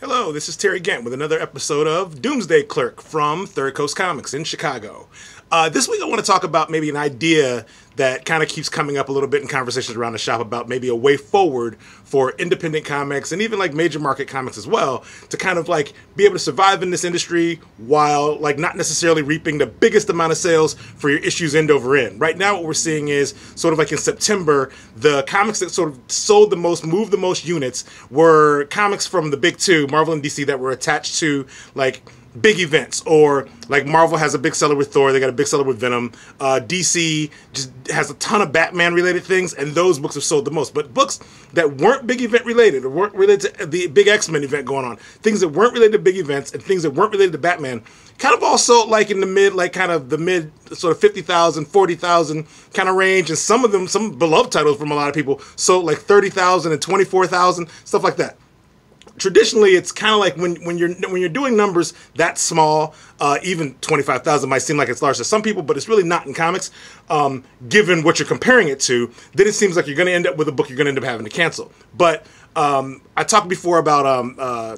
Hello, this is Terry again with another episode of Doomsday Clerk from Third Coast Comics in Chicago. This week I want to talk about maybe an idea that kind of keeps coming up a little bit in conversations around the shop about maybe a way forward for independent comics and even like major market comics as well to kind of like be able to survive in this industry while like not necessarily reaping the biggest amount of sales for your issues end over end. Right now what we're seeing is sort of like in September, the comics that sort of sold the most, moved the most units were comics from the big two, Marvel and DC, that were attached to like big events, or like Marvel has a big seller with Thor, they got a big seller with Venom. DC just has a ton of Batman related things, and those books have sold the most. But books that weren't big event related, or weren't related to the big X-Men event going on, things that weren't related to big events and things that weren't related to Batman, kind of all sold like in the mid, like kind of the mid sort of 50,000, 40,000 kind of range, and some of them, some beloved titles from a lot of people, sold like 30,000 and 24,000, stuff like that. Traditionally, it's kind of like when you're doing numbers that small, even 25,000 might seem like it's large to some people, but it's really not in comics. Given what you're comparing it to, then it seems like you're going to end up with a book you're going to end up having to cancel. But I talked before about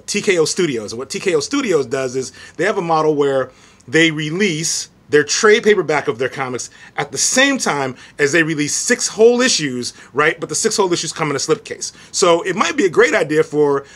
TKO Studios, and what TKO Studios does is they have a model where they release their trade paperback of their comics at the same time as they release 6 whole issues, right? But the 6 whole issues come in a slipcase. So it might be a great idea for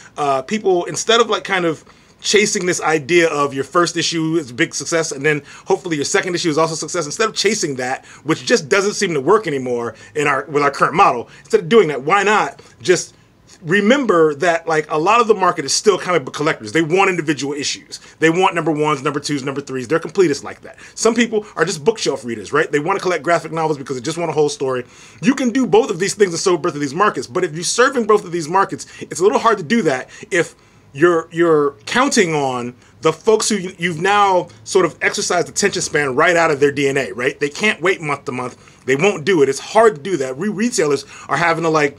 people, instead of like kind of chasing this idea of your first issue is a big success and then hopefully your second issue is also a success, instead of chasing that, which just doesn't seem to work anymore with our current model, instead of doing that, why not just remember that like a lot of the market is still comic book collectors. They want individual issues. They want number 1s, number 2s, number 3s. They're completists like that. Some people are just bookshelf readers, right? They want to collect graphic novels because they just want a whole story. You can do both of these things and serve both of these markets, but if you're serving both of these markets, it's a little hard to do that if you're counting on the folks who you've now sort of exercised attention span right out of their DNA, right? They can't wait month to month. They won't do it. It's hard to do that. We retailers are having to like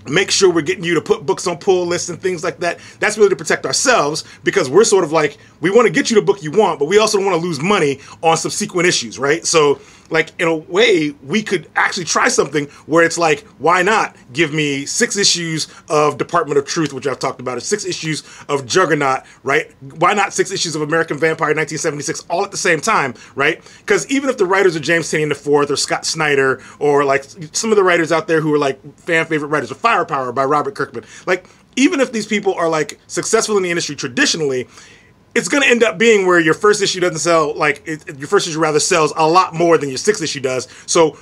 make sure we're getting you to put books on pull lists and things like that. That's really to protect ourselves, because we're sort of like, we want to get you the book you want, but we also don't want to lose money on subsequent issues, right? So like in a way, we could actually try something where it's like, why not give me 6 issues of Department of Truth, which I've talked about, or 6 issues of Juggernaut, right? Why not 6 issues of American Vampire 1976 all at the same time, right? Because even if the writers are James Tynion IV or Scott Snyder, or like some of the writers out there who are like fan favorite writers, or Firepower by Robert Kirkman, like even if these people are like successful in the industry traditionally, it's going to end up being where your first issue doesn't sell, like your first issue rather sells a lot more than your 6th issue does. So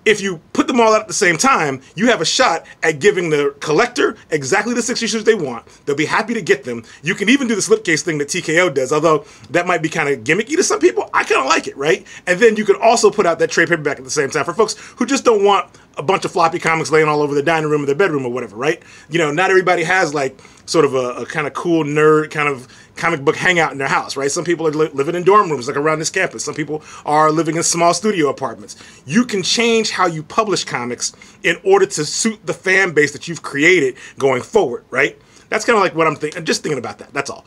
if you put them all out at the same time, you have a shot at giving the collector exactly the 6 issues they want. They'll be happy to get them. You can even do the slipcase thing that TKO does, although that might be kind of gimmicky to some people. I kind of like it, right? And then you can also put out that trade paperback at the same time for folks who just don't want a bunch of floppy comics laying all over the dining room or their bedroom or whatever, right? You know, not everybody has like sort of a kind of cool nerd kind of comic book hangout in their house, right? Some people are living in dorm rooms like around this campus. Some people are living in small studio apartments. You can change how you publish comics in order to suit the fan base that you've created going forward, right? That's kind of like what I'm thinking. I'm just thinking about that. That's all.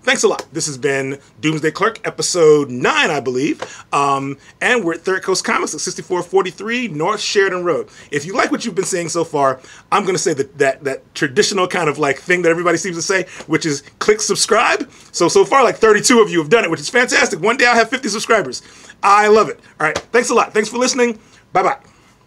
Thanks a lot. This has been Doomsday Clerk, episode 9, I believe. And we're at Third Coast Comics at 6443 North Sheridan Road. If you like what you've been saying so far, I'm going to say that traditional kind of like thing that everybody seems to say, which is click subscribe. So far, like 32 of you have done it, which is fantastic. One day I'll have 50 subscribers. I love it. All right. Thanks a lot. Thanks for listening. Bye-bye.